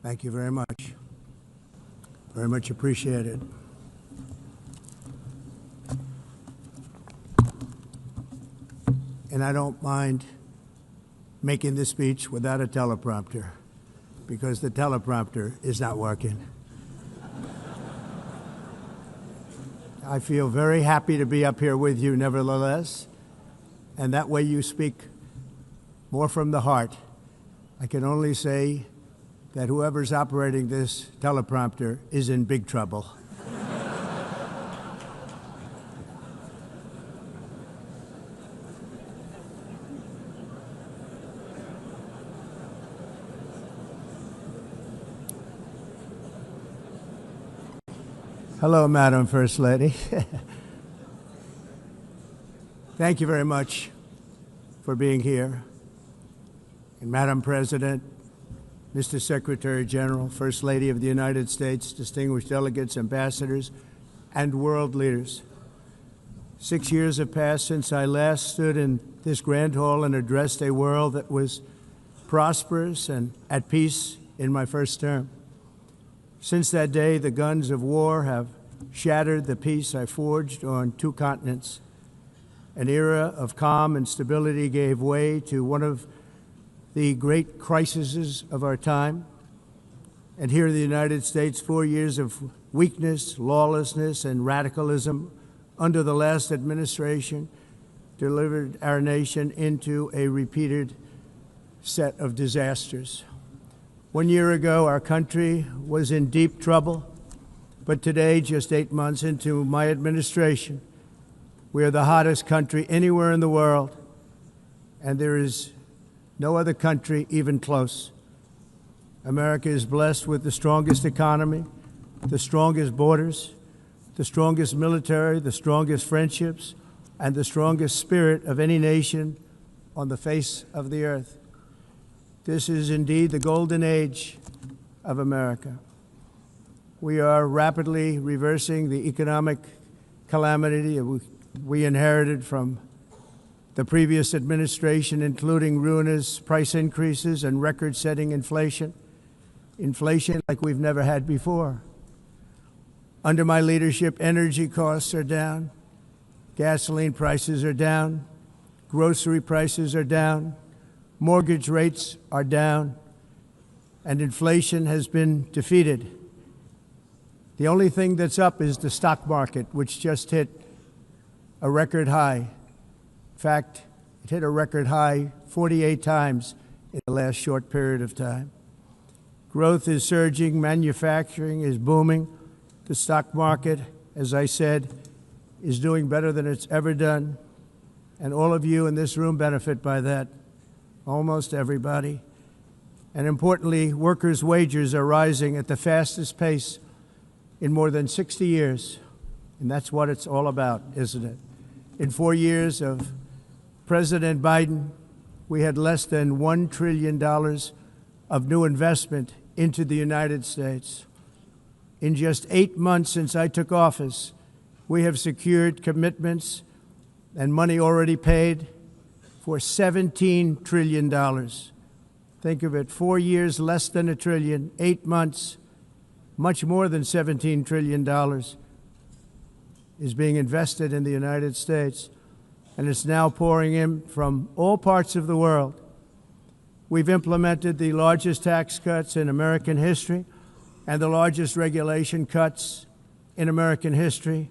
Thank you very much. Very much appreciated. And I don't mind making this speech without a teleprompter, because the teleprompter is not working. I feel very happy to be up here with you nevertheless, and that way you speak more from the heart. I can only say that whoever's operating this teleprompter is in big trouble. Hello, Madam First Lady. Thank you very much for being here. And Madam President, Mr. Secretary General, First Lady of the United States, distinguished delegates, ambassadors, and world leaders. 6 years have passed since I last stood in this grand hall and addressed a world that was prosperous and at peace in my first term. Since that day, the guns of war have shattered the peace I forged on 2 continents. An era of calm and stability gave way to one of the great crises of our time. And here in the United States, 4 years of weakness, lawlessness, and radicalism under the last administration delivered our nation into a repeated set of disasters. 1 year ago, our country was in deep trouble, but today, just 8 months into my administration, we are the hottest country anywhere in the world, and there is no other country even close. America is blessed with the strongest economy, the strongest borders, the strongest military, the strongest friendships, and the strongest spirit of any nation on the face of the earth. This is indeed the golden age of America. We are rapidly reversing the economic calamity we inherited from the previous administration, including ruinous price increases and record-setting inflation like we've never had before. Under my leadership, energy costs are down, gasoline prices are down, grocery prices are down, mortgage rates are down, and inflation has been defeated. The only thing that's up is the stock market, which just hit a record high. In fact, it hit a record high 48 times in the last short period of time. Growth is surging, manufacturing is booming. The stock market, as I said, is doing better than it's ever done, and all of you in this room benefit by that. Almost everybody. And importantly, workers' wages are rising at the fastest pace in more than 60 years. And that's what it's all about, isn't it? In 4 years of President Biden, we had less than $1 trillion of new investment into the United States. In just 8 months since I took office, we have secured commitments and money already paid for $17 trillion. Think of it, 4 years, less than $1 trillion, 8 months, much more than $17 trillion is being invested in the United States, and it's now pouring in from all parts of the world. We've implemented the largest tax cuts in American history and the largest regulation cuts in American history,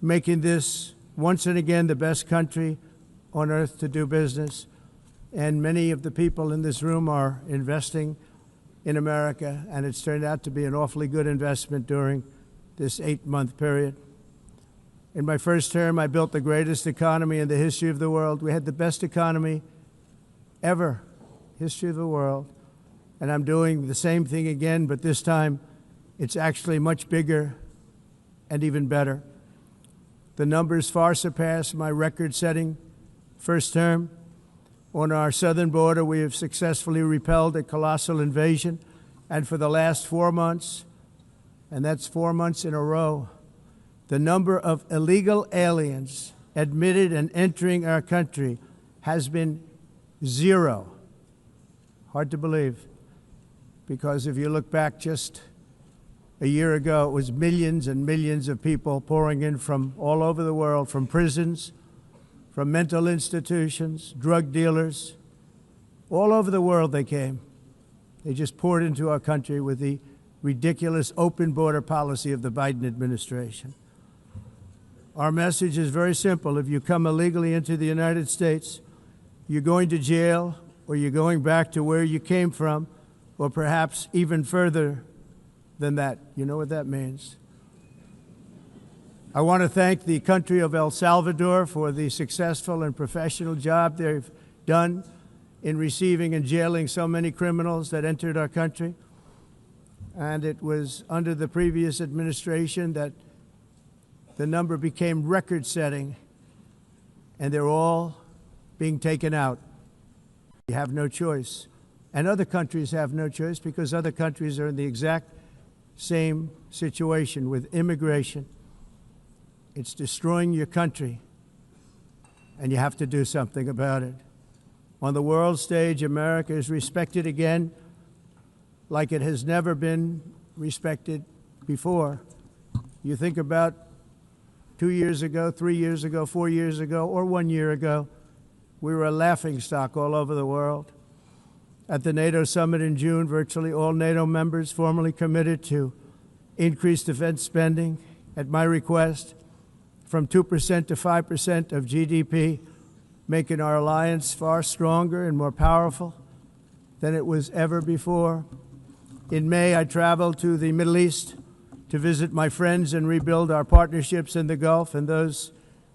making this once and again the best country on earth to do business. And many of the people in this room are investing in America, and it's turned out to be an awfully good investment during this 8-month period. In my first term, I built the greatest economy in the history of the world. We had the best economy ever, history of the world. And I'm doing the same thing again, but this time it's actually much bigger and even better. The numbers far surpass my record-setting first term. On our southern border, we have successfully repelled a colossal invasion, and for the last 4 months, and that's 4 months in a row, the number of illegal aliens admitted and entering our country has been 0. Hard to believe. because if you look back just a year ago, it was millions and millions of people pouring in from all over the world, from prisons, from mental institutions, drug dealers. All over the world they came. They just poured into our country with the ridiculous open border policy of the Biden administration. Our message is very simple. If you come illegally into the United States, you're going to jail, or you're going back to where you came from, or perhaps even further than that. You know what that means. I want to thank the country of El Salvador for the successful and professional job they've done in receiving and jailing so many criminals that entered our country. And it was under the previous administration that the number became record-setting, and they're all being taken out. You have no choice. And other countries have no choice, because other countries are in the exact same situation with immigration. It's destroying your country, and you have to do something about it. On the world stage, America is respected again like it has never been respected before. You think about 2 years ago, 3 years ago, 4 years ago, or 1 year ago, we were a laughingstock all over the world. At the NATO summit in June, virtually all NATO members formally committed to increase defense spending, at my request, from 2% to 5% of GDP, making our alliance far stronger and more powerful than it was ever before. In May, I traveled to the Middle East to visit my friends and rebuild our partnerships in the Gulf and those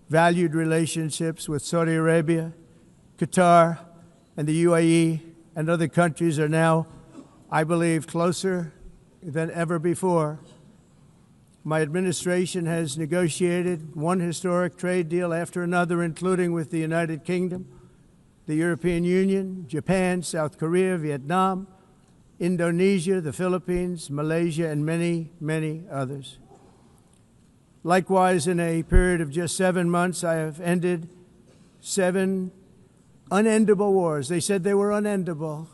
valued relationships with Saudi Arabia, Qatar, and the UAE, and other countries are now, I believe, closer than ever before. My administration has negotiated one historic trade deal after another, including with the United Kingdom, the European Union, Japan, South Korea, Vietnam, Indonesia, the Philippines, Malaysia, and many, many others. Likewise, in a period of just 7 months, I have ended 7 unendable wars. They said they were unendable.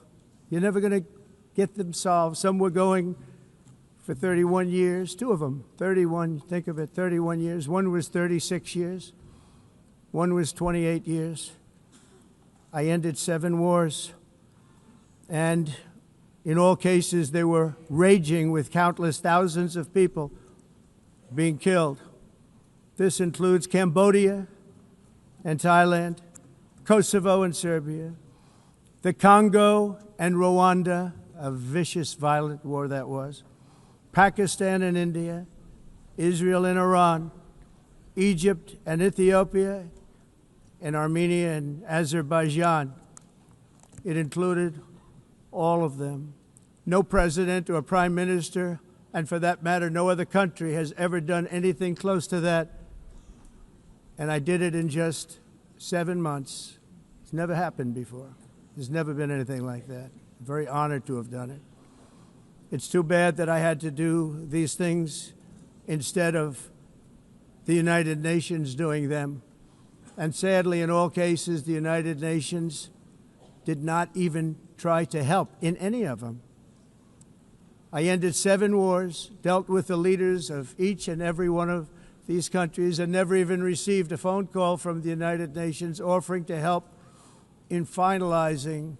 You're never going to get them solved. Some were going for 31 years, 2 of them, 31, think of it, 31 years. One was 36 years. One was 28 years. I ended 7 wars. And in all cases, they were raging with countless thousands of people being killed. This includes Cambodia and Thailand, Kosovo and Serbia, the Congo and Rwanda, a vicious, violent war that was, Pakistan and India, Israel and Iran, Egypt and Ethiopia, and Armenia and Azerbaijan. It included all of them. No president or prime minister, and for that matter, no other country has ever done anything close to that. And I did it in just 7 months. It's never happened before. There's never been anything like that. I'm very honored to have done it. It's too bad that I had to do these things instead of the United Nations doing them. And sadly, in all cases, the United Nations did not even try to help in any of them. I ended 7 wars, dealt with the leaders of each and every one of these countries, and never even received a phone call from the United Nations offering to help in finalizing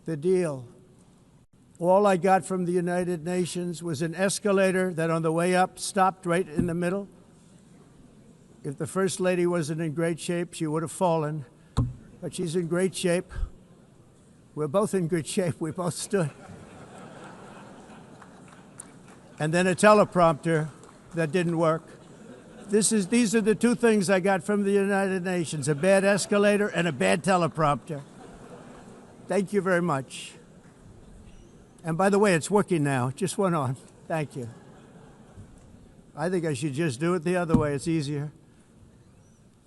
the deal. All I got from the United Nations was an escalator that on the way up stopped right in the middle. If the First Lady wasn't in great shape, she would have fallen, but she's in great shape. We're both in good shape. We both stood. And then a teleprompter that didn't work. These are the 2 things I got from the United Nations, a bad escalator and a bad teleprompter. Thank you very much. And by the way, it's working now. It just went on. Thank you. I think I should just do it the other way. It's easier.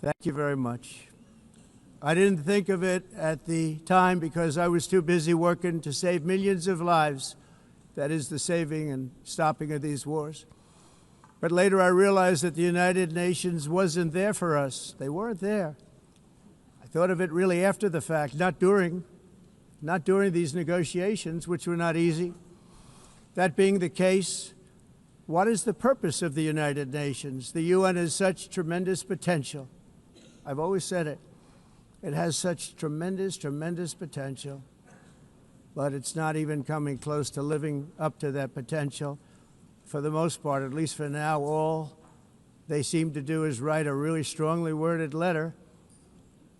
Thank you very much. I didn't think of it at the time because I was too busy working to save millions of lives. That is the saving and stopping of these wars. But later I realized that the United Nations wasn't there for us. They weren't there. I thought of it really after the fact, not during these negotiations, which were not easy. That being the case, what is the purpose of the United Nations? The UN has such tremendous potential. I've always said it. It has such tremendous, tremendous potential, but it's not even coming close to living up to that potential. For the most part, at least for now, all they seem to do is write a really strongly worded letter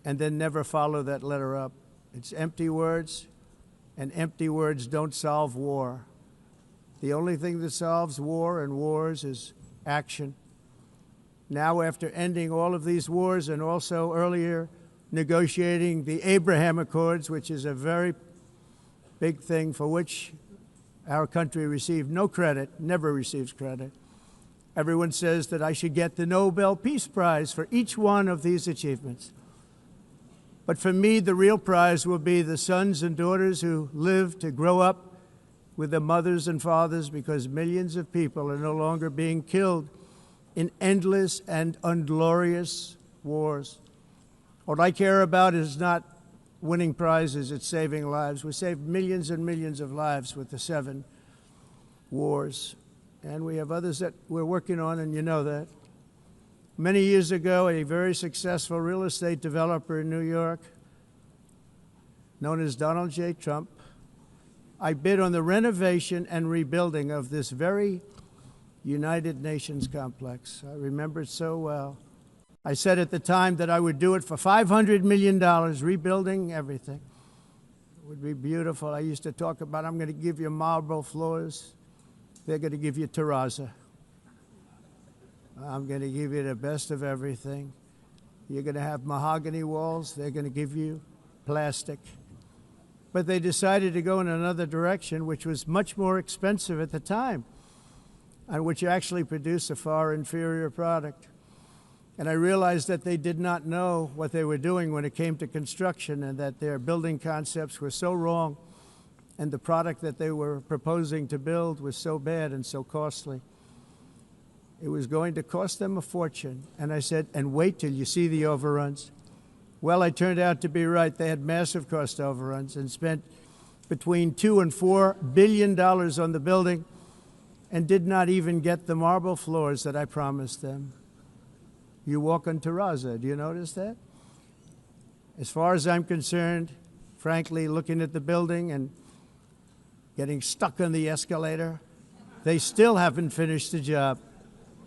and then never follow that letter up. It's empty words, and empty words don't solve war. The only thing that solves war and wars is action. Now, after ending all of these wars and also earlier negotiating the Abraham Accords, which is a very big thing for which our country received no credit, never receives credit. Everyone says that I should get the Nobel Peace Prize for each one of these achievements. But for me, the real prize will be the sons and daughters who live to grow up with their mothers and fathers, because millions of people are no longer being killed in endless and unglorious wars. What I care about is not winning prizes, it's saving lives. We saved millions and millions of lives with the 7 wars. And we have others that we're working on, and you know that. Many years ago, a very successful real estate developer in New York, known as Donald J. Trump, I bid on the renovation and rebuilding of this very United Nations complex. I remember it so well. I said at the time that I would do it for $500 million, rebuilding everything. It would be beautiful. I used to talk about, I'm going to give you marble floors. They're going to give you terrazzo. I'm going to give you the best of everything. You're going to have mahogany walls. They're going to give you plastic. But they decided to go in another direction, which was much more expensive at the time, and which actually produced a far inferior product. And I realized that they did not know what they were doing when it came to construction, and that their building concepts were so wrong, and the product that they were proposing to build was so bad and so costly. It was going to cost them a fortune. And I said, and wait till you see the overruns. Well, I turned out to be right. They had massive cost overruns and spent between $2 and $4 billion on the building and did not even get the marble floors that I promised them. You walk on terrazzo. Do you notice that? As far as I'm concerned, frankly, looking at the building and getting stuck on the escalator, they still haven't finished the job.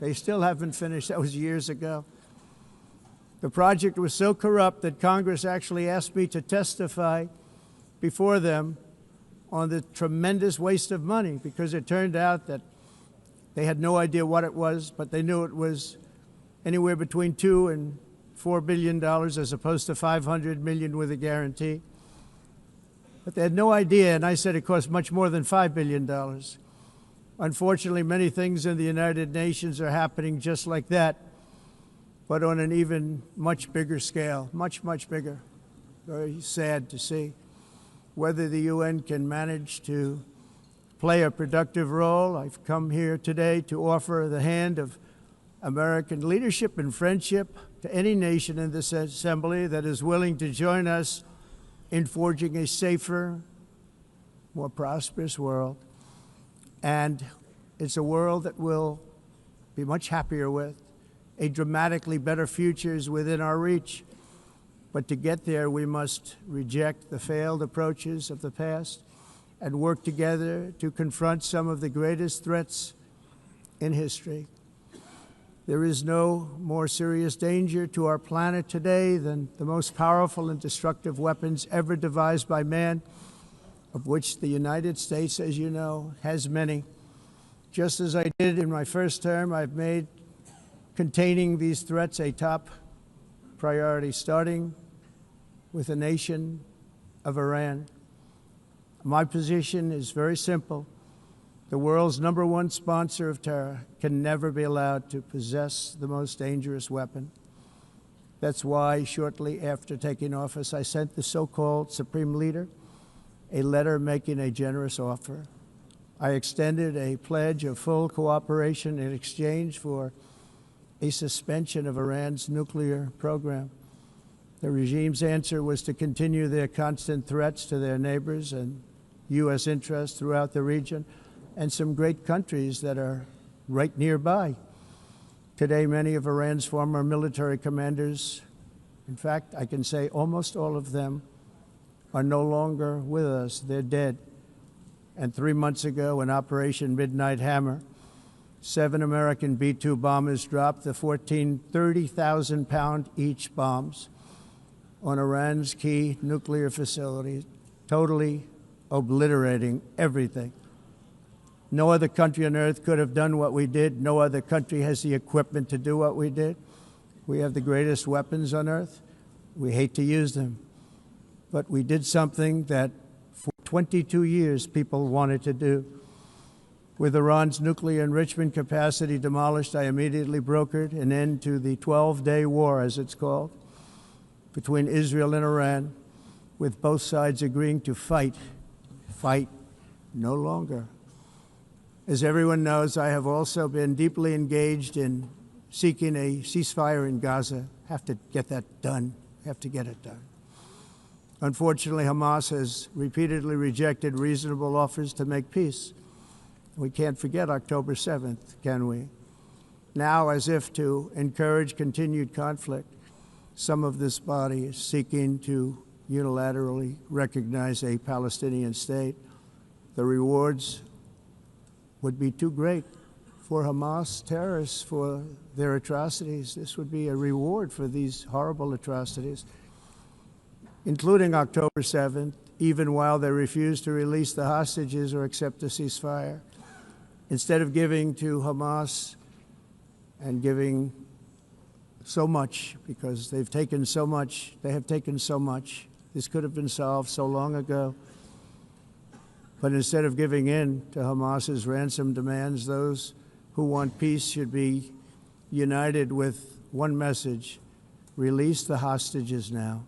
They still haven't finished. That was years ago. The project was so corrupt that Congress actually asked me to testify before them on the tremendous waste of money, because it turned out that they had no idea what it was, but they knew it was anywhere between $2 and $4 billion as opposed to $500 million with a guarantee. But they had no idea, and I said it cost much more than $5 billion. Unfortunately, many things in the United Nations are happening just like that, but on an even much bigger scale, much, much bigger. Very sad to see. Whether the UN can manage to play a productive role, I've come here today to offer the hand of American leadership and friendship to any nation in this assembly that is willing to join us in forging a safer, more prosperous world. And it's a world that we'll be much happier with. A dramatically better future is within our reach. But to get there, we must reject the failed approaches of the past and work together to confront some of the greatest threats in history. There is no more serious danger to our planet today than the most powerful and destructive weapons ever devised by man, of which the United States, as you know, has many. Just as I did in my first term, I've made containing these threats a top priority, starting with the nation of Iran. My position is very simple. The world's #1 sponsor of terror can never be allowed to possess the most dangerous weapon. That's why shortly after taking office, I sent the so-called Supreme Leader a letter making a generous offer. I extended a pledge of full cooperation in exchange for a suspension of Iran's nuclear program. The regime's answer was to continue their constant threats to their neighbors and U.S. interests throughout the region, and some great countries that are right nearby. Today, many of Iran's former military commanders, in fact, I can say almost all of them, are no longer with us. They're dead. And 3 months ago, in Operation Midnight Hammer, 7 American B-2 bombers dropped the 14 30,000-pound each bombs on Iran's key nuclear facilities, totally obliterating everything. No other country on earth could have done what we did. No other country has the equipment to do what we did. We have the greatest weapons on earth. We hate to use them. But we did something that for 22 years people wanted to do. With Iran's nuclear enrichment capacity demolished, I immediately brokered an end to the 12-day war, as it's called, between Israel and Iran, with both sides agreeing to fight no longer. As everyone knows, I have also been deeply engaged in seeking a ceasefire in Gaza. Have to get that done. Have to get it done. Unfortunately, Hamas has repeatedly rejected reasonable offers to make peace. We can't forget October 7th, can we? Now, as if to encourage continued conflict, some of this body is seeking to unilaterally recognize a Palestinian state. The rewards would be too great for Hamas terrorists for their atrocities. This would be a reward for these horrible atrocities, including October 7th, even while they refuse to release the hostages or accept a ceasefire. Instead of giving to Hamas and giving so much, because they've taken so much, they have taken so much. This could have been solved so long ago. But instead of giving in to Hamas's ransom demands, those who want peace should be united with one message: release the hostages now.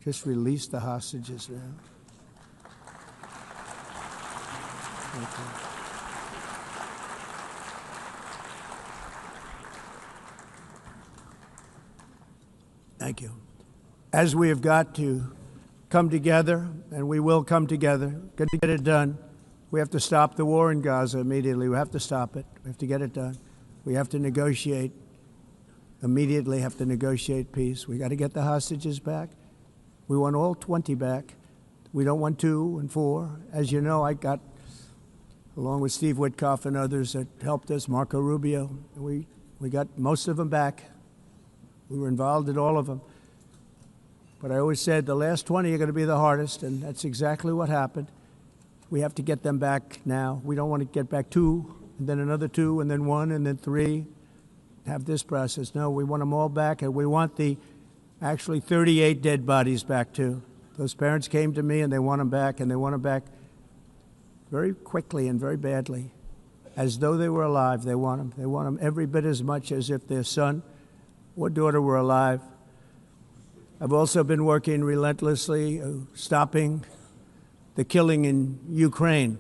Just release the hostages now. Thank you. Thank you. As we have got to come together, and we will come together, get it done, we have to stop the war in Gaza immediately. We have to stop it. We have to get it done. We have to negotiate, immediately have to negotiate peace. We got to get the hostages back. We want all 20 back. We don't want 2 and 4. As you know, I got, along with Steve Witkoff and others that helped us, Marco Rubio, we got most of them back. We were involved in all of them. But I always said the last 20 are going to be the hardest, and that's exactly what happened. We have to get them back now. We don't want to get back 2, and then another 2, and then 1, and then 3, have this process. No, we want them all back, and we want the actually 38 dead bodies back, too. Those parents came to me, and they want them back, and they want them back very quickly and very badly. As though they were alive, they want them. They want them every bit as much as if their son or daughter were alive. I've also been working relentlessly, stopping the killing in Ukraine.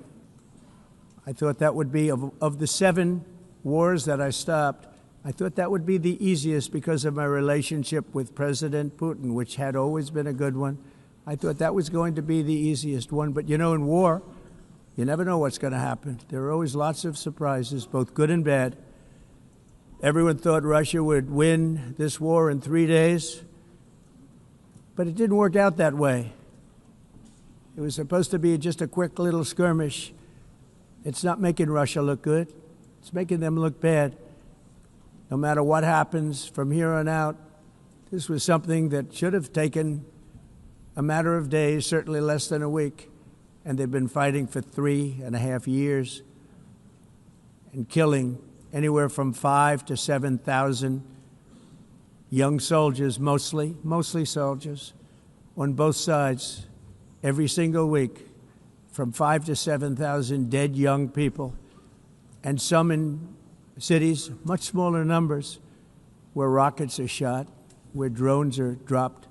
I thought that would be, of the 7 wars that I stopped, I thought that would be the easiest because of my relationship with President Putin, which had always been a good one. I thought that was going to be the easiest one. But you know, in war, you never know what's going to happen. There are always lots of surprises, both good and bad. Everyone thought Russia would win this war in 3 days, but it didn't work out that way. It was supposed to be just a quick little skirmish. It's not making Russia look good. It's making them look bad. No matter what happens from here on out, this was something that should have taken a matter of days, certainly less than a week, and they've been fighting for 3.5 years and killing anywhere from 5,000 to 7,000 young soldiers, mostly soldiers, on both sides, every single week, from 5,000 to 7,000 dead young people, and some in cities, much smaller numbers, where rockets are shot, where drones are dropped.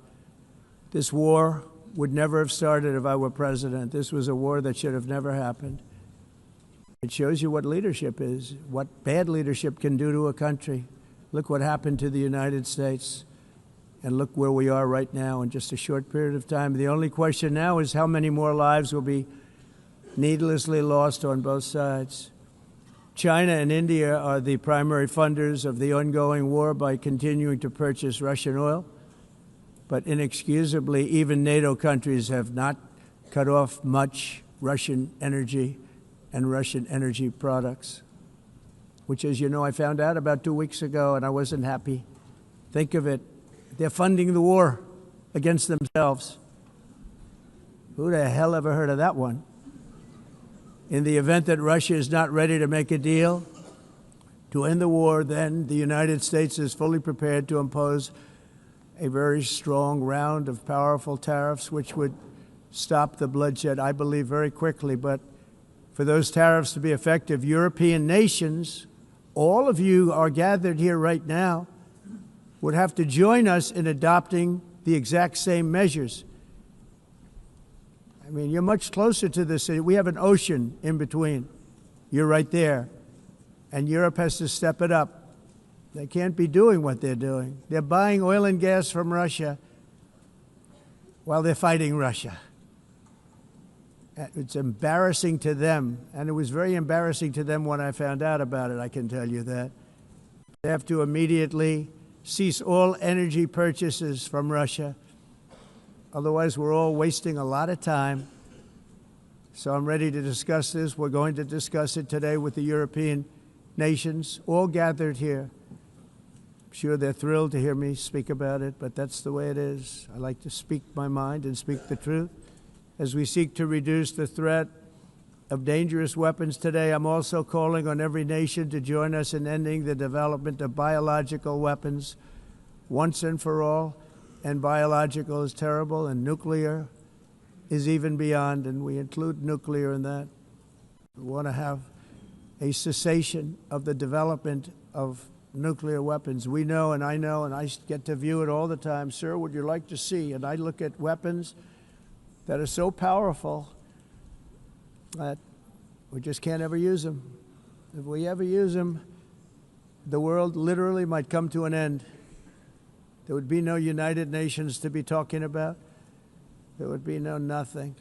This war would never have started if I were president. This was a war that should have never happened. It shows you what leadership is, what bad leadership can do to a country. Look what happened to the United States, and look where we are right now in just a short period of time. The only question now is how many more lives will be needlessly lost on both sides. China and India are the primary funders of the ongoing war by continuing to purchase Russian oil. But inexcusably, even NATO countries have not cut off much Russian energy and Russian energy products, which, as you know, I found out about 2 weeks ago, and I wasn't happy. Think of it. They're funding the war against themselves. Who the hell ever heard of that one? In the event that Russia is not ready to make a deal to end the war, then the United States is fully prepared to impose a very strong round of powerful tariffs, which would stop the bloodshed, I believe, very quickly. But for those tariffs to be effective, European nations, all of you are gathered here right now, would have to join us in adopting the exact same measures. I mean, you're much closer to this. We have an ocean in between. You're right there. And Europe has to step it up. They can't be doing what they're doing. They're buying oil and gas from Russia while they're fighting Russia. It's embarrassing to them, and it was very embarrassing to them when I found out about it, I can tell you that. They have to immediately cease all energy purchases from Russia. Otherwise, we're all wasting a lot of time. So I'm ready to discuss this. We're going to discuss it today with the European nations, all gathered here. I'm sure they're thrilled to hear me speak about it, but that's the way it is. I like to speak my mind and speak the truth. As we seek to reduce the threat of dangerous weapons today, I'm also calling on every nation to join us in ending the development of biological weapons once and for all. And biological is terrible, and nuclear is even beyond, and we include nuclear in that. We want to have a cessation of the development of nuclear weapons. We know, and I get to view it all the time. Sir, would you like to see? And I look at weapons that are so powerful that we just can't ever use them. If we ever use them, the world literally might come to an end. There would be no United Nations to be talking about. There would be no nothing.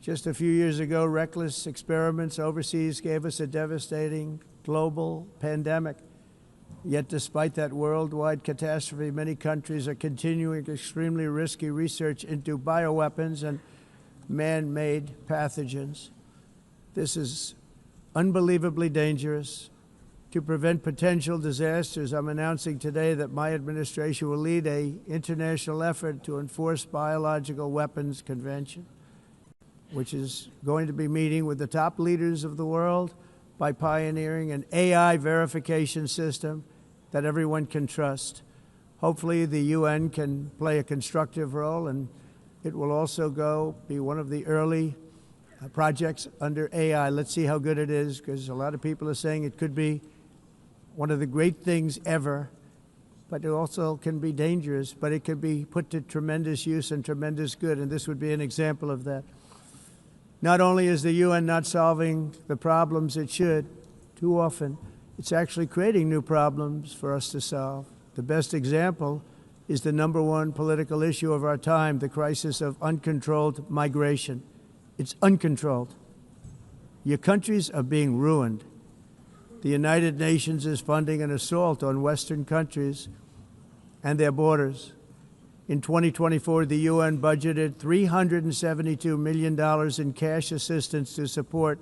Just a few years ago, reckless experiments overseas gave us a devastating global pandemic. Yet despite that worldwide catastrophe, many countries are continuing extremely risky research into bioweapons and man-made pathogens. This is unbelievably dangerous. To prevent potential disasters, I'm announcing today that my administration will lead an international effort to enforce biological weapons convention, which is going to be meeting with the top leaders of the world by pioneering an AI verification system that everyone can trust. Hopefully the UN can play a constructive role, and it will also be one of the early projects under AI. Let's see how good it is, because a lot of people are saying it could be one of the great things ever, but it also can be dangerous, but it can be put to tremendous use and tremendous good, and this would be an example of that. Not only is the UN not solving the problems it should, too often, it's actually creating new problems for us to solve. The best example is the #1 political issue of our time, the crisis of uncontrolled migration. It's uncontrolled. Your countries are being ruined. The United Nations is funding an assault on Western countries and their borders. In 2024, the UN budgeted $372 million in cash assistance to support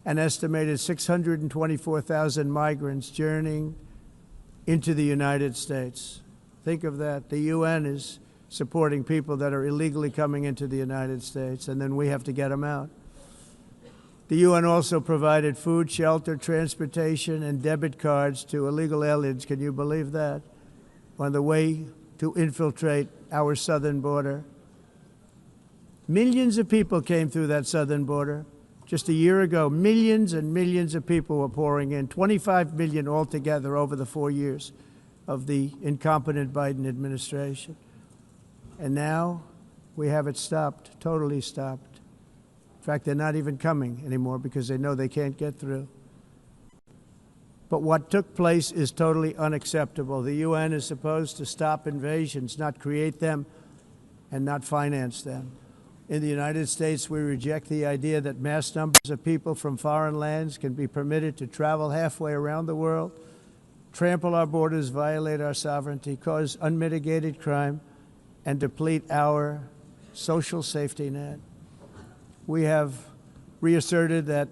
an estimated 624,000 migrants journeying into the United States. Think of that. The UN is supporting people that are illegally coming into the United States, and then we have to get them out. The UN also provided food, shelter, transportation, and debit cards to illegal aliens. Can you believe that? On the way to infiltrate our southern border. Millions of people came through that southern border. Just a year ago, millions and millions of people were pouring in, 25 million altogether over the 4 years of the incompetent Biden administration. And now we have it stopped, totally stopped. In fact, they're not even coming anymore because they know they can't get through. But what took place is totally unacceptable. The UN is supposed to stop invasions, not create them and not finance them. In the United States, we reject the idea that mass numbers of people from foreign lands can be permitted to travel halfway around the world, trample our borders, violate our sovereignty, cause unmitigated crime, and deplete our social safety net. We have reasserted that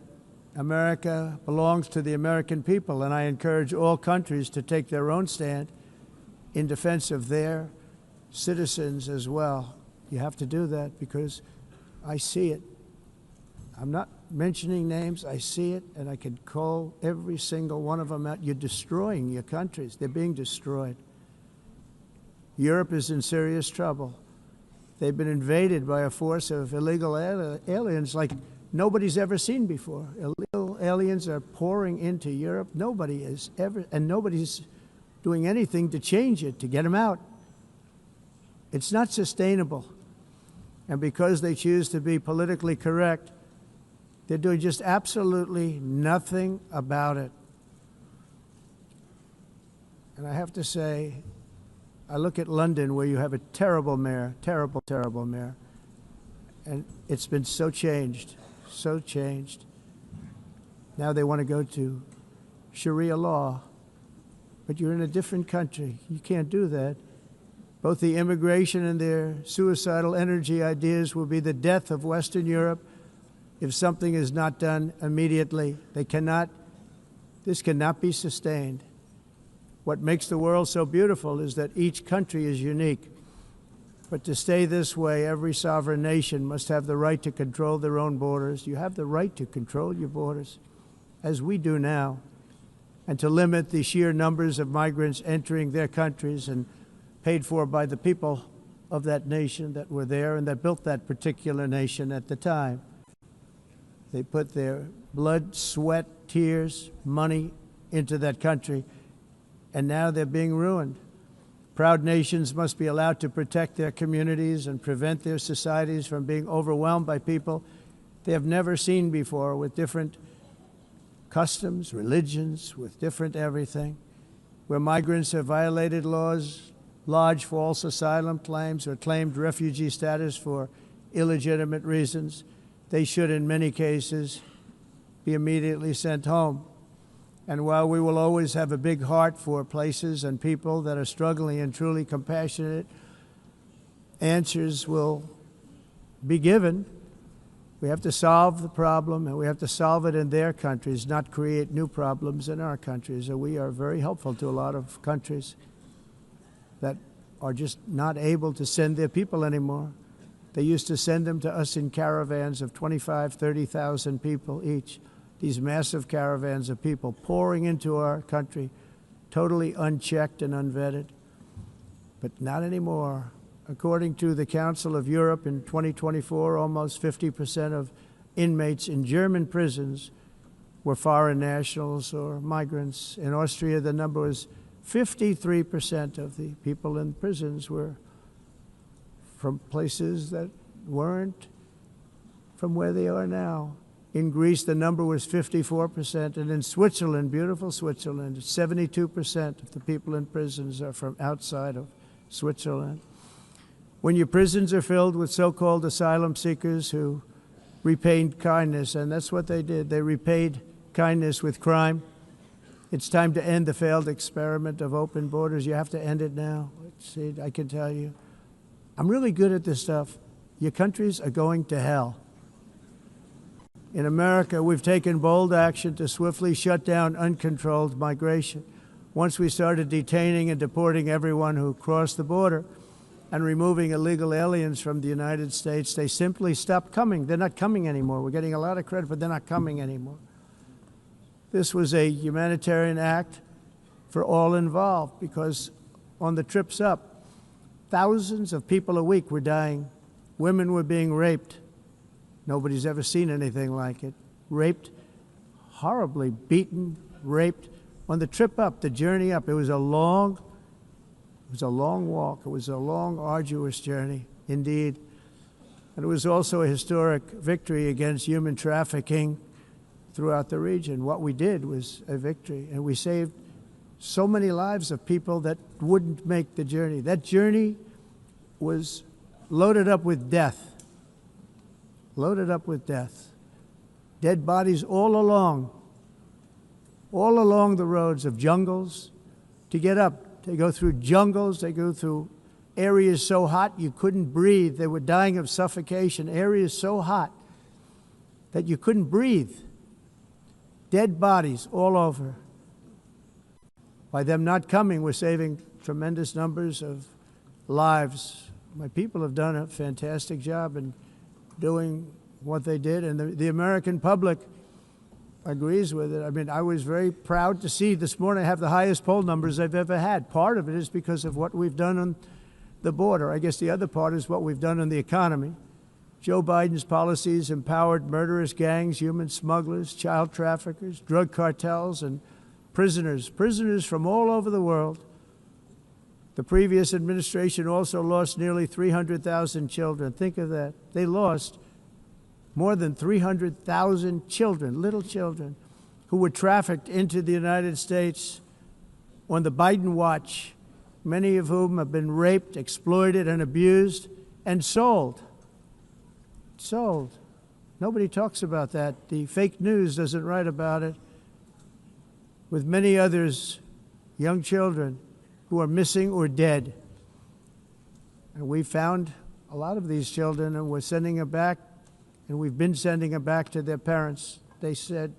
America belongs to the American people, and I encourage all countries to take their own stand in defense of their citizens as well. You have to do that because I see it. I'm not mentioning names. I see it, and I can call every single one of them out. You're destroying your countries. They're being destroyed. Europe is in serious trouble. They've been invaded by a force of illegal aliens like nobody's ever seen before. Illegal aliens are pouring into Europe. Nobody is ever, and nobody's doing anything to change it, to get them out. It's not sustainable. And because they choose to be politically correct, they're doing just absolutely nothing about it. And I have to say, I look at London, where you have a terrible mayor, terrible, terrible mayor, and it's been so changed, so changed. Now they want to go to Sharia law, but you're in a different country. You can't do that. Both the immigration and their suicidal energy ideas will be the death of Western Europe if something is not done immediately. This cannot be sustained. What makes the world so beautiful is that each country is unique. But to stay this way, every sovereign nation must have the right to control their own borders. You have the right to control your borders, as we do now, and to limit the sheer numbers of migrants entering their countries and paid for by the people of that nation that were there and that built that particular nation at the time. They put their blood, sweat, tears, money into that country, and now they're being ruined. Proud nations must be allowed to protect their communities and prevent their societies from being overwhelmed by people they have never seen before, with different customs, religions, with different everything. Where migrants have violated laws, lodged false asylum claims, or claimed refugee status for illegitimate reasons, they should, in many cases, be immediately sent home. And while we will always have a big heart for places and people that are struggling and truly compassionate, answers will be given. We have to solve the problem, and we have to solve it in their countries, not create new problems in our countries. And we are very helpful to a lot of countries that are just not able to send their people anymore. They used to send them to us in caravans of 25,000, 30,000 people each. These massive caravans of people pouring into our country, totally unchecked and unvetted. But not anymore. According to the Council of Europe, in 2024, almost 50% of inmates in German prisons were foreign nationals or migrants. In Austria, the number was 53% of the people in prisons were from places that weren't from where they are now. In Greece, the number was 54%, and in Switzerland, beautiful Switzerland, 72% of the people in prisons are from outside of Switzerland. When your prisons are filled with so-called asylum seekers who repaid kindness, and that's what they did, they repaid kindness with crime, it's time to end the failed experiment of open borders. You have to end it now. See, I can tell you, I'm really good at this stuff. Your countries are going to hell. In America, we've taken bold action to swiftly shut down uncontrolled migration. Once we started detaining and deporting everyone who crossed the border and removing illegal aliens from the United States, they simply stopped coming. They're not coming anymore. We're getting a lot of credit, but they're not coming anymore. This was a humanitarian act for all involved, because on the trips up, thousands of people a week were dying. Women were being raped. Nobody's ever seen anything like it. Raped, horribly beaten, raped. On the trip up, the journey up, it was a long walk. It was a long, arduous journey, indeed. And it was also a historic victory against human trafficking throughout the region. What we did was a victory, and we saved so many lives of people that wouldn't make the journey. That journey was loaded up with death. loaded up with death. Dead bodies all along the roads of jungles to get up. They go through jungles, they go through areas so hot you couldn't breathe. They were dying of suffocation, areas so hot that you couldn't breathe. Dead bodies all over. By them not coming, we're saving tremendous numbers of lives. My people have done a fantastic job in doing what they did, and the American public agrees with it. I mean, I was very proud to see this morning I have the highest poll numbers I've ever had. Part of it is because of what we've done on the border. I guess the other part is what we've done in the economy. Joe Biden's policies empowered murderous gangs, human smugglers, child traffickers, drug cartels, and prisoners from all over the world. The previous administration also lost nearly 300,000 children. Think of that. They lost more than 300,000 children, little children, who were trafficked into the United States on the Biden watch, many of whom have been raped, exploited, and abused, and sold. Sold. Nobody talks about that. The fake news doesn't write about it. With many others, young children who are missing or dead. And we found a lot of these children, and we're sending them back, and we've been sending them back to their parents. They said,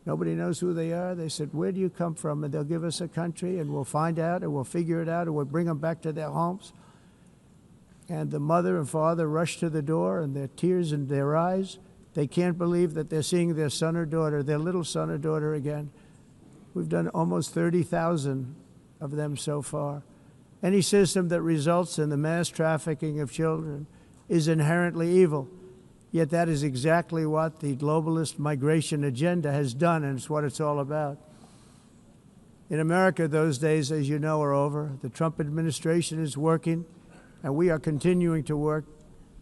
nobody knows who they are. They said, where do you come from? And they'll give us a country, and we'll find out, and we'll figure it out, and we'll bring them back to their homes. And the mother and father rush to the door, and their tears in their eyes. They can't believe that they're seeing their son or daughter, their little son or daughter again. We've done almost 30,000 of them so far. Any system that results in the mass trafficking of children is inherently evil. Yet that is exactly what the globalist migration agenda has done, and it's what it's all about. In America, those days, as you know, are over. The Trump administration is working, and we are continuing to work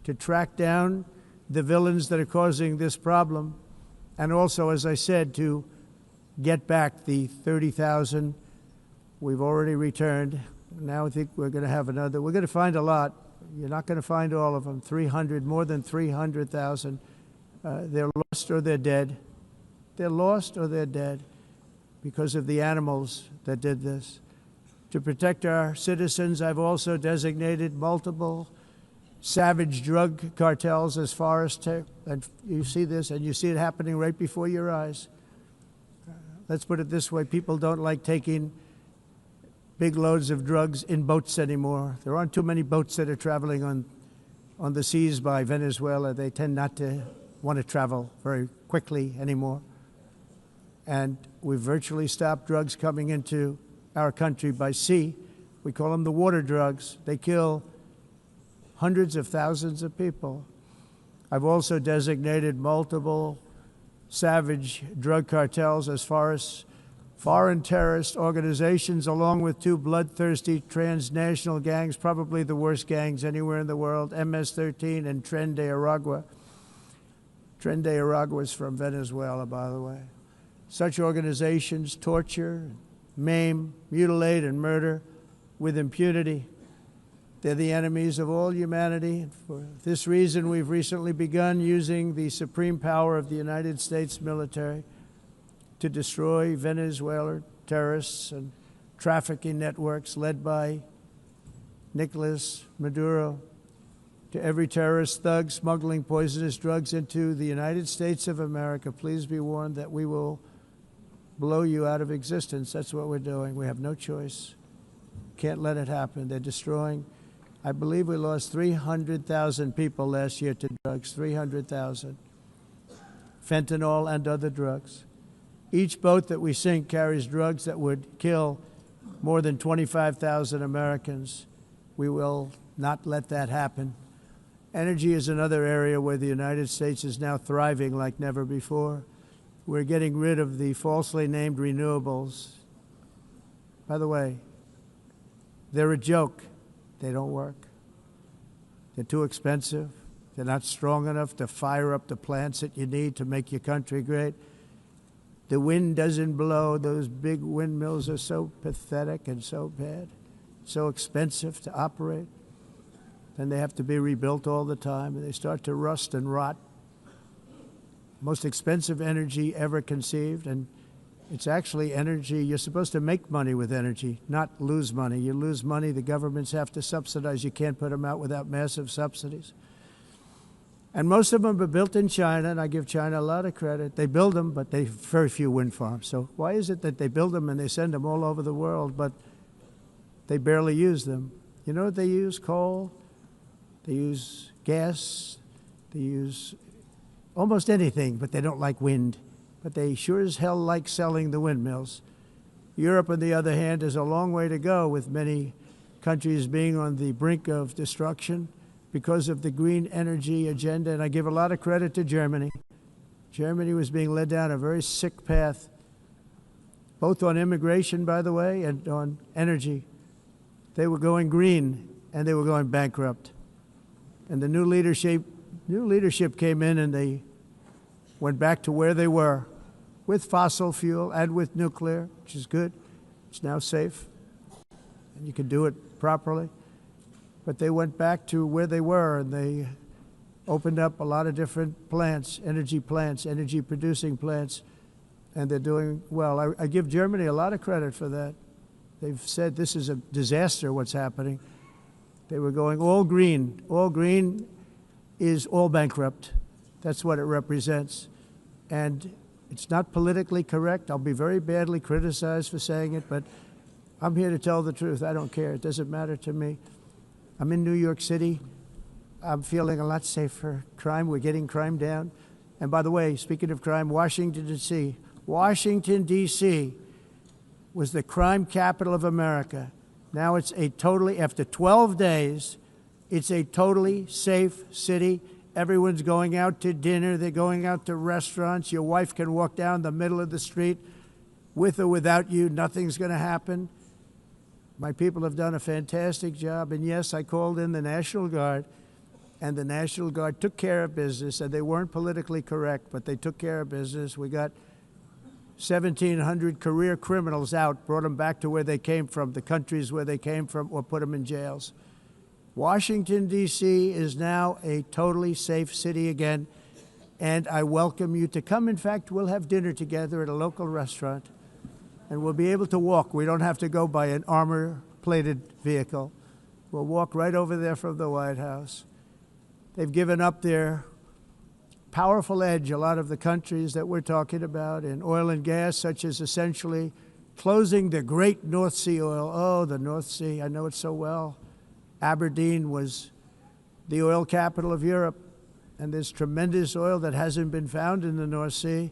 to track down the villains that are causing this problem, and also, as I said, to get back the 30,000 we've already returned. Now I think we're going to have another. We're going to find a lot. You're not going to find all of them. 300, more than 300,000. They're lost or they're dead. They're lost or they're dead because of the animals that did this. To protect our citizens, I've also designated multiple savage drug cartels as far as and you see this, and you see it happening right before your eyes. Let's put it this way. People don't like taking big loads of drugs in boats anymore. There aren't too many boats that are traveling on the seas by Venezuela. They tend not to want to travel very quickly anymore. And we've virtually stopped drugs coming into our country by sea. We call them the water drugs. They kill hundreds of thousands of people. I've also designated multiple savage drug cartels as far as foreign terrorist organizations, along with two bloodthirsty transnational gangs, probably the worst gangs anywhere in the world, MS-13 and Tren de Aragua. Tren de Aragua is from Venezuela, by the way. Such organizations torture, maim, mutilate, and murder with impunity. They're the enemies of all humanity. And for this reason, we've recently begun using the supreme power of the United States military to destroy Venezuelan terrorists and trafficking networks led by Nicolas Maduro. To every terrorist thug smuggling poisonous drugs into the United States of America, please be warned that we will blow you out of existence. That's what we're doing. We have no choice. Can't let it happen. They're destroying. I believe we lost 300,000 people last year to drugs, 300,000. Fentanyl and other drugs. Each boat that we sink carries drugs that would kill more than 25,000 Americans. We will not let that happen. Energy is another area where the United States is now thriving like never before. We're getting rid of the falsely named renewables. By the way, they're a joke. They don't work. They're too expensive. They're not strong enough to fire up the plants that you need to make your country great. The wind doesn't blow. Those big windmills are so pathetic and so bad, so expensive to operate. Then they have to be rebuilt all the time, and they start to rust and rot most expensive energy ever conceived, and it's actually energy. You're supposed to make money with energy, not lose money. You lose money, the governments have to subsidize. You can't put them out without massive subsidies. And most of them are built in China, and I give China a lot of credit. They build them, but they have very few wind farms. So why is it that they build them and they send them all over the world, but they barely use them? You know what they use? Coal. They use gas. They use almost anything, but they don't like wind. But they sure as hell like selling the windmills. Europe, on the other hand, has a long way to go, with many countries being on the brink of destruction because of the green energy agenda. And I give a lot of credit to Germany. Germany was being led down a very sick path, both on immigration, by the way, and on energy. They were going green, and they were going bankrupt. And the new leadership came in, and they went back to where they were, with fossil fuel and with nuclear, which is good. It's now safe, and you can do it properly. But they went back to where they were, and they opened up a lot of different plants, energy-producing plants, and they're doing well. I give Germany a lot of credit for that. They've said this is a disaster, what's happening. They were going all green. All green is all bankrupt. That's what it represents. And it's not politically correct. I'll be very badly criticized for saying it, but I'm here to tell the truth. I don't care. It doesn't matter to me. I'm in New York City. I'm feeling a lot safer. Crime, we're getting crime down. And by the way, speaking of crime, Washington, D.C. Washington, D.C. was the crime capital of America. Now it's after 12 days, it's a totally safe city. Everyone's going out to dinner. They're going out to restaurants. Your wife can walk down the middle of the street with or without you. Nothing's going to happen. My people have done a fantastic job. And yes, I called in the National Guard, and the National Guard took care of business. And they weren't politically correct, but they took care of business. We got 1,700 career criminals out, brought them back to where they came from, the countries where they came from, or put them in jails. Washington, D.C. is now a totally safe city again, and I welcome you to come. In fact, we'll have dinner together at a local restaurant, and we'll be able to walk. We don't have to go by an armor-plated vehicle. We'll walk right over there from the White House. They've given up their powerful edge, a lot of the countries that we're talking about, in oil and gas, such as essentially closing the great North Sea oil. Oh, the North Sea, I know it so well. Aberdeen was the oil capital of Europe, and there's tremendous oil that hasn't been found in the North Sea.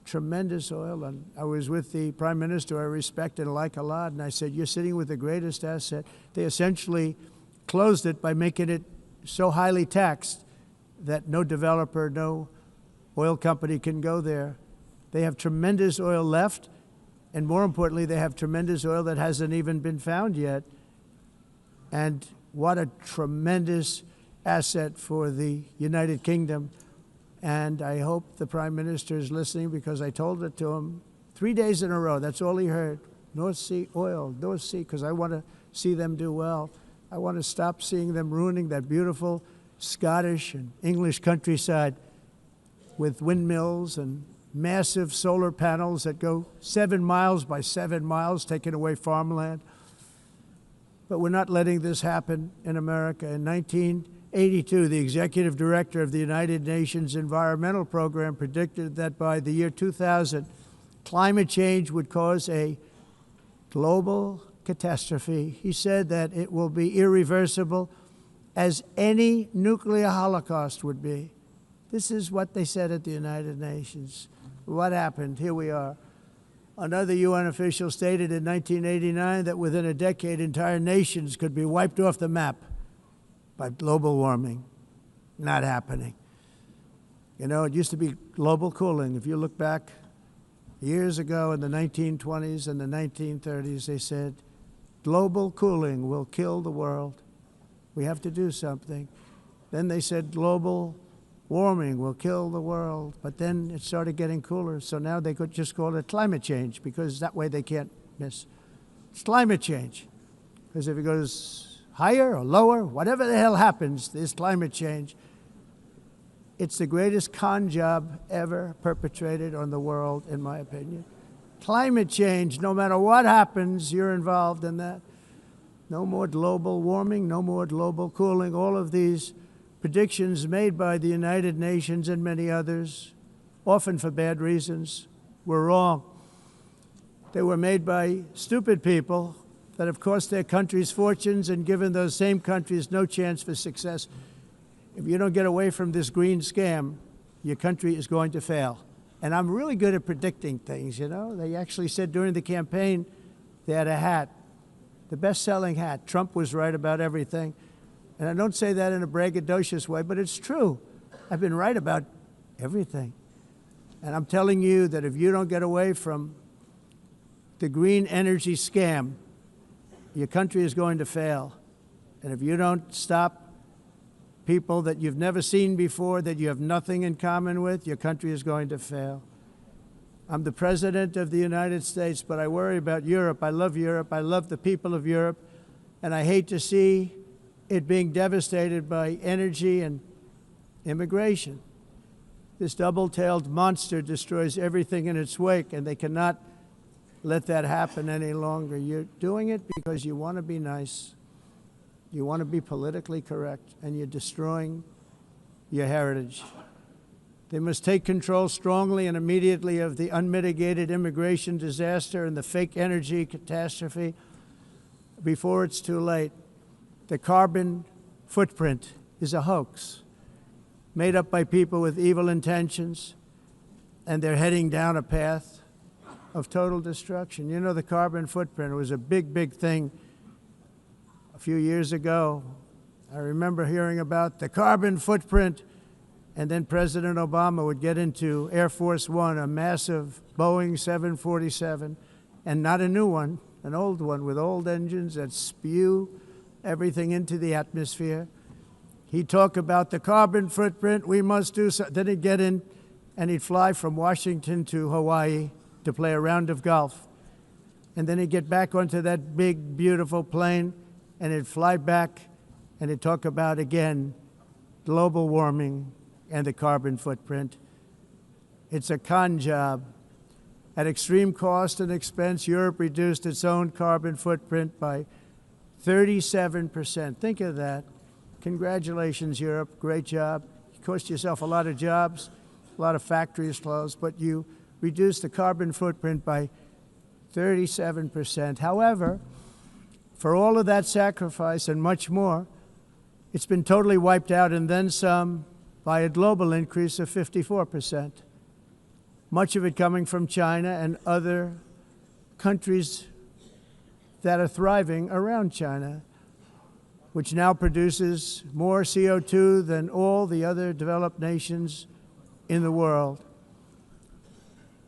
Tremendous oil. And I was with the Prime Minister I respect and like a lot, and I said, you're sitting with the greatest asset. They essentially closed it by making it so highly taxed that no developer, no oil company can go there. They have tremendous oil left, and more importantly, they have tremendous oil that hasn't even been found yet. And what a tremendous asset for the United Kingdom. And I hope the Prime Minister is listening, because I told it to him 3 days in a row. That's all he heard. North Sea oil, North Sea, because I want to see them do well. I want to stop seeing them ruining that beautiful Scottish and English countryside with windmills and massive solar panels that go 7 miles by 7 miles, taking away farmland. But we're not letting this happen in America. In 1982, the executive director of the United Nations Environmental Program predicted that by the year 2000, climate change would cause a global catastrophe. He said that it will be irreversible, as any nuclear holocaust would be. This is what they said at the United Nations. What happened? Here we are. Another UN official stated in 1989 that within a decade, entire nations could be wiped off the map by global warming. Not happening. You know, it used to be global cooling. If you look back years ago in the 1920s and the 1930s, they said, global cooling will kill the world. We have to do something. Then they said global warming will kill the world, but then it started getting cooler, so now they could just call it climate change, because that way they can't miss. It's climate change, because if it goes higher or lower, whatever the hell happens, there's climate change. It's the greatest con job ever perpetrated on the world, in my opinion. Climate change, no matter what happens, you're involved in that. No more global warming, no more global cooling. All of these predictions made by the United Nations and many others, often for bad reasons, were wrong. They were made by stupid people that have cost their countries fortunes and given those same countries no chance for success. If you don't get away from this green scam, your country is going to fail. And I'm really good at predicting things, you know. They actually said during the campaign they had a hat, the best-selling hat. Trump was right about everything. And I don't say that in a braggadocious way, but it's true. I've been right about everything. And I'm telling you that if you don't get away from the green energy scam, your country is going to fail. And if you don't stop people that you've never seen before, that you have nothing in common with, your country is going to fail. I'm the President of the United States, but I worry about Europe. I love Europe. I love the people of Europe. And I hate to see it being devastated by energy and immigration. This double-tailed monster destroys everything in its wake, and they cannot let that happen any longer. You're doing it because you want to be nice. You want to be politically correct, and you're destroying your heritage. They must take control strongly and immediately of the unmitigated immigration disaster and the fake energy catastrophe before it's too late. The carbon footprint is a hoax made up by people with evil intentions, and they're heading down a path of total destruction. You know, the carbon footprint was a big, big thing a few years ago. I remember hearing about the carbon footprint, and then President Obama would get into Air Force One, a massive Boeing 747, and not a new one, an old one with old engines that spew everything into the atmosphere. He'd talk about the carbon footprint, we must do so. Then he'd get in and he'd fly from Washington to Hawaii to play a round of golf. And then he'd get back onto that big, beautiful plane and he'd fly back and he'd talk about, again, global warming and the carbon footprint. It's a con job. At extreme cost and expense, Europe reduced its own carbon footprint by 37%. Think of that. Congratulations, Europe. Great job. You cost yourself a lot of jobs, a lot of factories closed, but you reduced the carbon footprint by 37%. However, for all of that sacrifice and much more, it's been totally wiped out and then some by a global increase of 54%. Much of it coming from China and other countries that are thriving around China, which now produces more CO2 than all the other developed nations in the world.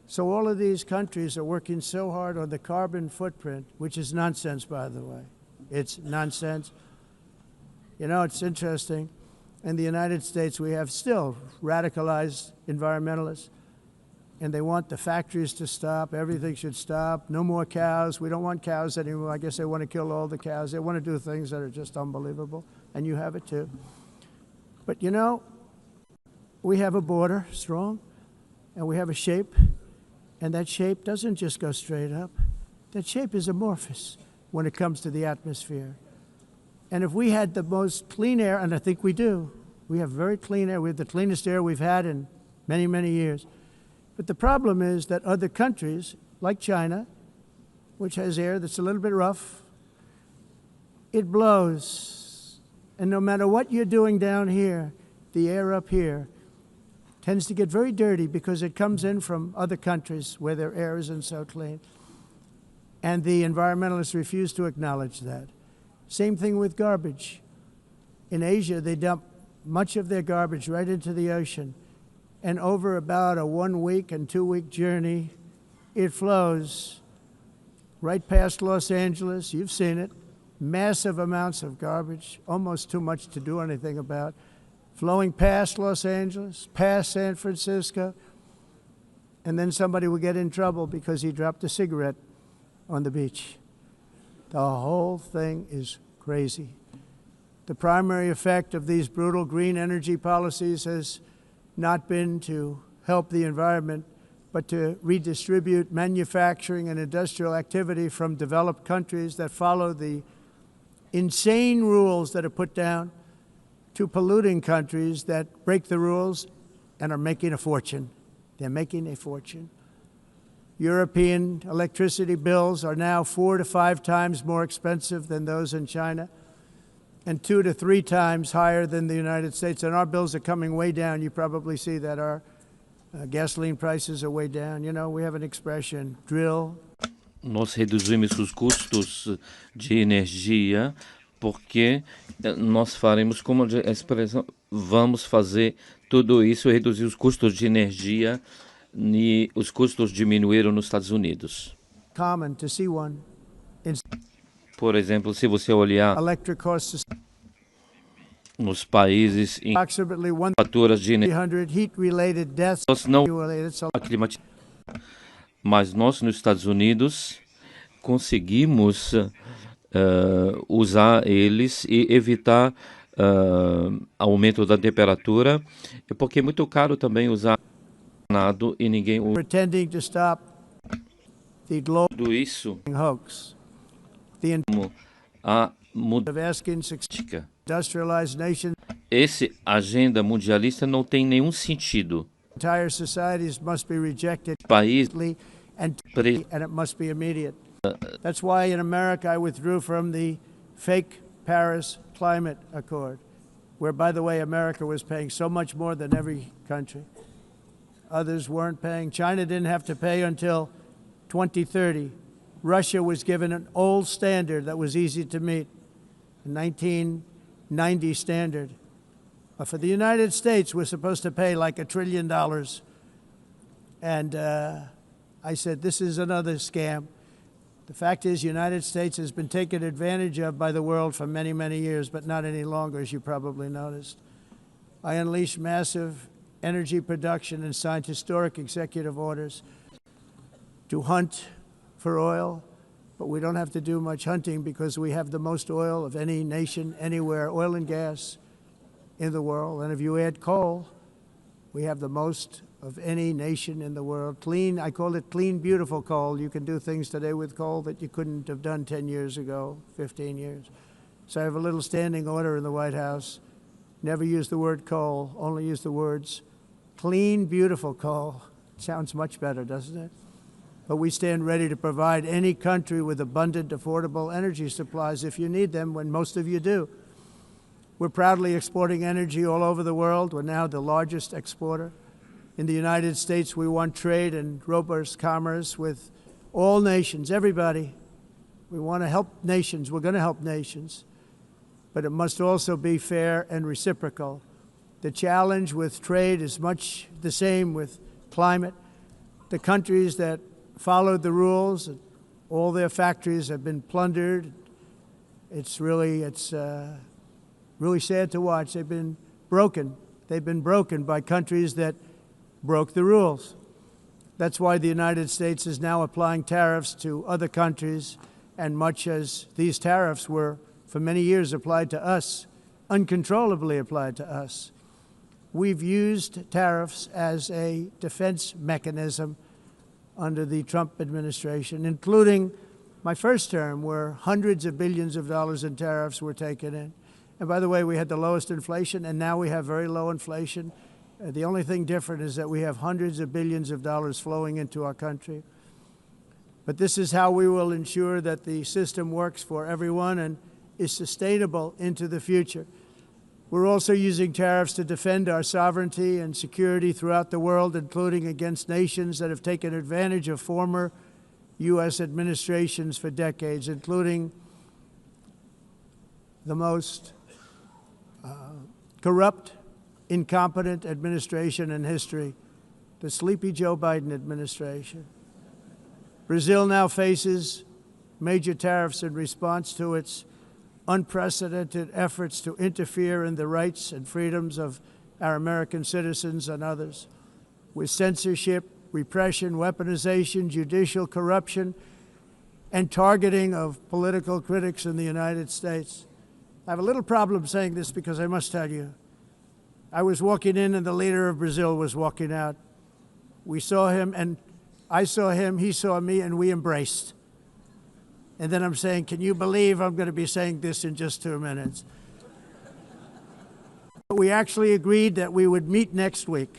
So all of these countries are working so hard on the carbon footprint, which is nonsense, by the way. It's nonsense. You know, it's interesting. In the United States, we have still radicalized environmentalists, and they want the factories to stop. Everything should stop. No more cows. We don't want cows anymore. I guess they want to kill all the cows. They want to do things that are just unbelievable, and you have it too. But you know, we have a border, strong, and we have a shape, and that shape doesn't just go straight up. That shape is amorphous when it comes to the atmosphere. And if we had the most clean air, and I think we do, we have very clean air. We have the cleanest air we've had in many, many years. But the problem is that other countries, like China, which has air that's a little bit rough, it blows. And no matter what you're doing down here, the air up here tends to get very dirty because it comes in from other countries where their air isn't so clean. And the environmentalists refuse to acknowledge that. Same thing with garbage. In Asia, they dump much of their garbage right into the ocean. And over about a 1 week and 2 week journey, it flows right past Los Angeles. You've seen it. Massive amounts of garbage, almost too much to do anything about, flowing past Los Angeles, past San Francisco, and then somebody will get in trouble because he dropped a cigarette on the beach. The whole thing is crazy. The primary effect of these brutal green energy policies has not been to help the environment, but to redistribute manufacturing and industrial activity from developed countries that follow the insane rules that are put down to polluting countries that break the rules and are making a fortune. They're making a fortune. European electricity bills are now 4 to 5 times more expensive than those in China, and 2 to 3 times higher than the United States. And our bills are coming way down. You probably see that our gasoline prices are way down. You know, we have an expression, drill. Nós reduzimos os custos de energia porque nós faremos, como a expressão, vamos fazer tudo isso e reduzir os custos de energia e os custos diminuíram nos Estados Unidos. Common to see one. Por exemplo, se você olhar nos países em faturas de energia, nós não mas nós nos Estados Unidos conseguimos usar eles e evitar aumento da temperatura, porque é muito caro também usar nada e ninguém usa tudo isso. A mudança. Esse agenda mundialista não tem nenhum sentido. Entire societies must be rejected País and it must be immediate. That's why in America I withdrew from the fake Paris Climate Accord, where, by the way, America was paying so much more than every country. Others weren't paying. China didn't have to pay until 2030. Russia was given an old standard that was easy to meet, a 1990 standard. But for the United States, we're supposed to pay like $1 trillion. And I said, this is another scam. The fact is, the United States has been taken advantage of by the world for many, many years, but not any longer, as you probably noticed. I unleashed massive energy production and signed historic executive orders to hunt for oil, but we don't have to do much hunting because we have the most oil of any nation anywhere, oil and gas in the world. And if you add coal, we have the most of any nation in the world. Clean, I call it clean, beautiful coal. You can do things today with coal that you couldn't have done 10 years ago, 15 years. So I have a little standing order in the White House. Never use the word coal, only use the words clean, beautiful coal. Sounds much better, doesn't it? But we stand ready to provide any country with abundant, affordable energy supplies if you need them, when most of you do. We're proudly exporting energy all over the world. We're now the largest exporter. In the United States, we want trade and robust commerce with all nations, everybody. We want to help nations. We're going to help nations. But it must also be fair and reciprocal. The challenge with trade is much the same with climate. The countries that followed the rules, all their factories have been plundered. It's really sad to watch. They've been broken. They've been broken by countries that broke the rules. That's why the United States is now applying tariffs to other countries, and much as these tariffs were for many years applied to us, uncontrollably applied to us. We've used tariffs as a defense mechanism under the Trump administration, including my first term, where hundreds of billions of dollars in tariffs were taken in. And by the way, we had the lowest inflation, and now we have very low inflation. The only thing different is that we have hundreds of billions of dollars flowing into our country. But this is how we will ensure that the system works for everyone and is sustainable into the future. We're also using tariffs to defend our sovereignty and security throughout the world, including against nations that have taken advantage of former U.S. administrations for decades, including the most corrupt, incompetent administration in history, the sleepy Joe Biden administration. Brazil now faces major tariffs in response to its unprecedented efforts to interfere in the rights and freedoms of our American citizens and others, with censorship, repression, weaponization, judicial corruption, and targeting of political critics in the United States. I have a little problem saying this because I must tell you, I was walking in and the leader of Brazil was walking out. We saw him and I saw him, he saw me, and we embraced. And then I'm saying, can you believe I'm going to be saying this in just 2 minutes? We actually agreed that we would meet next week.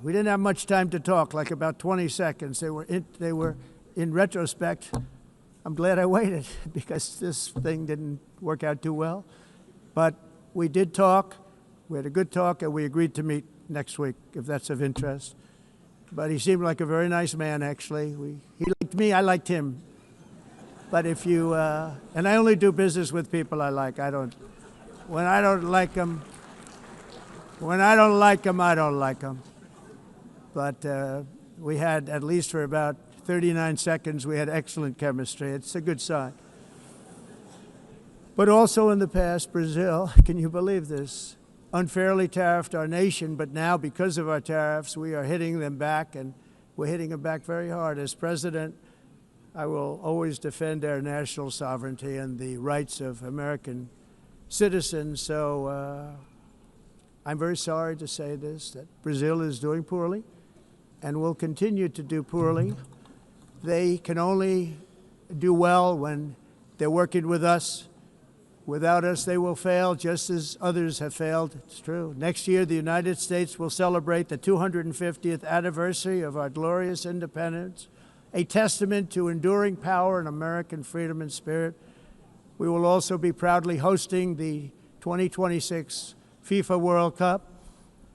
We didn't have much time to talk, like about 20 seconds. They were in retrospect, I'm glad I waited because this thing didn't work out too well. But we did talk, we had a good talk, and we agreed to meet next week, if that's of interest. But he seemed like a very nice man, actually. He liked me, I liked him. But if you, and I only do business with people I like. When I don't like them, I don't like them. But we had, at least for about 39 seconds, we had excellent chemistry. It's a good sign. But also in the past, Brazil, can you believe this, unfairly tariffed our nation, but now because of our tariffs, we are hitting them back, and we're hitting them back very hard. As president, I will always defend our national sovereignty and the rights of American citizens. So I'm very sorry to say this, that Brazil is doing poorly and will continue to do poorly. They can only do well when they're working with us. Without us, they will fail, just as others have failed. It's true. Next year, the United States will celebrate the 250th anniversary of our glorious independence, a testament to enduring power and American freedom and spirit. We will also be proudly hosting the 2026 FIFA World Cup,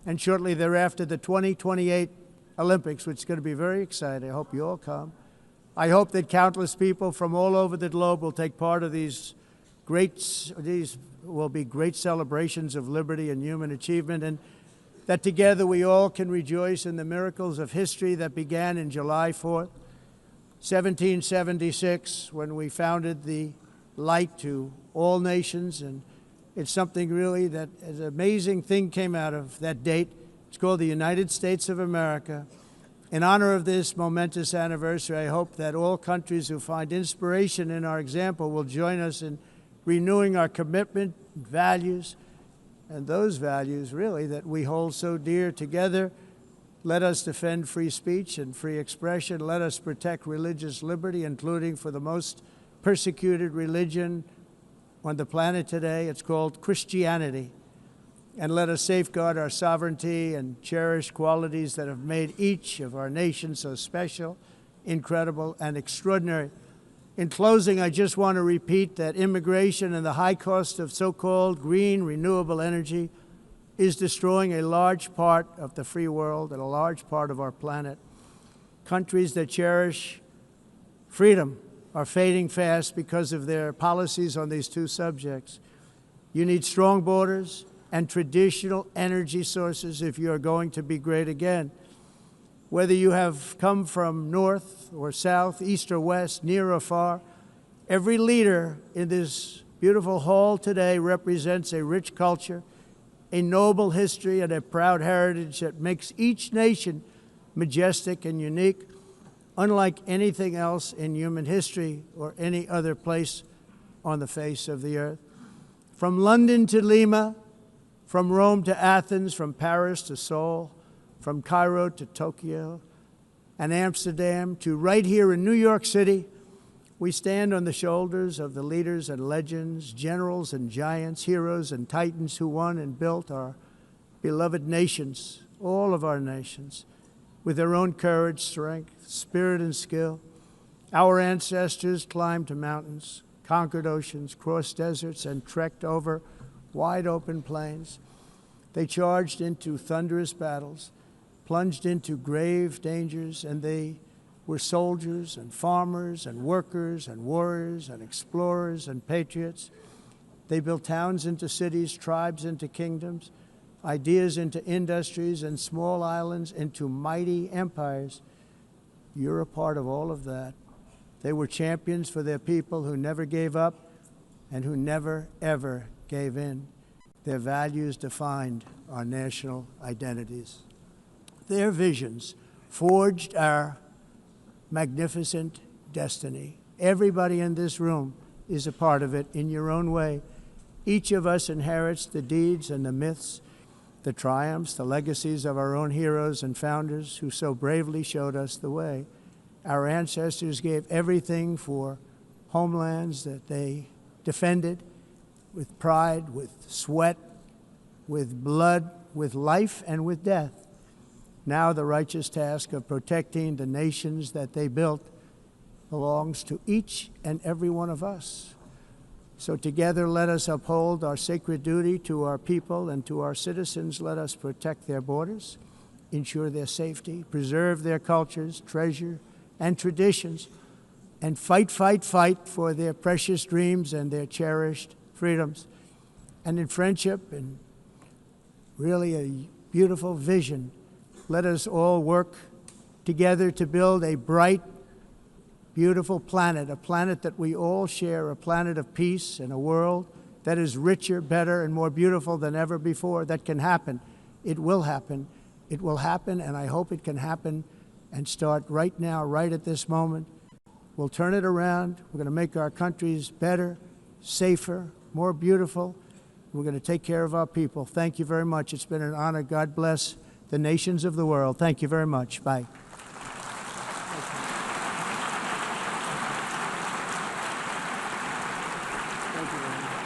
and shortly thereafter, the 2028 Olympics, which is going to be very exciting. I hope you all come. I hope that countless people from all over the globe will take part of these will be great celebrations of liberty and human achievement, and that together we all can rejoice in the miracles of history that began in July 4th, 1776, when we founded the light to all nations. And it's something really that an amazing thing came out of that date. It's called the United States of America. In honor of this momentous anniversary, I hope that all countries who find inspiration in our example will join us in renewing our commitment, values, and those values, really, that we hold so dear. Together, let us defend free speech and free expression. Let us protect religious liberty, including for the most persecuted religion on the planet today. It's called Christianity. And let us safeguard our sovereignty and cherish qualities that have made each of our nations so special, incredible, and extraordinary. In closing, I just want to repeat that immigration and the high cost of so-called green renewable energy is destroying a large part of the free world and a large part of our planet. Countries that cherish freedom are fading fast because of their policies on these two subjects. You need strong borders and traditional energy sources if you are going to be great again. Whether you have come from north or south, east or west, near or far, every leader in this beautiful hall today represents a rich culture, a noble history, and a proud heritage that makes each nation majestic and unique, unlike anything else in human history or any other place on the face of the earth. From London to Lima, from Rome to Athens, from Paris to Seoul, from Cairo to Tokyo and Amsterdam to right here in New York City, we stand on the shoulders of the leaders and legends, generals and giants, heroes and titans who won and built our beloved nations, all of our nations, with their own courage, strength, spirit, and skill. Our ancestors climbed to mountains, conquered oceans, crossed deserts, and trekked over wide open plains. They charged into thunderous battles, plunged into grave dangers, and they were soldiers and farmers and workers and warriors and explorers and patriots. They built towns into cities, tribes into kingdoms, ideas into industries, and small islands into mighty empires. You're a part of all of that. They were champions for their people who never gave up and who never, ever gave in. Their values defined our national identities. Their visions forged our magnificent destiny. Everybody in this room is a part of it in your own way. Each of us inherits the deeds and the myths the triumphs, the legacies of our own heroes and founders who so bravely showed us the way. Our ancestors gave everything for homelands that they defended with pride, with sweat, with blood, with life, and with death. Now the righteous task of protecting the nations that they built belongs to each and every one of us. So together let us uphold our sacred duty to our people and to our citizens. Let us protect their borders, ensure their safety, preserve their cultures, treasure, and traditions, and fight, fight, fight for their precious dreams and their cherished freedoms. And in friendship and really a beautiful vision, let us all work together to build a bright, beautiful planet, a planet that we all share, a planet of peace and a world that is richer, better, and more beautiful than ever before. That can happen. It will happen. It will happen, and I hope it can happen and start right now, right at this moment. We'll turn it around. We're going to make our countries better, safer, more beautiful. We're going to take care of our people. Thank you very much. It's been an honor. God bless the nations of the world. Thank you very much. Bye. Thank you very much.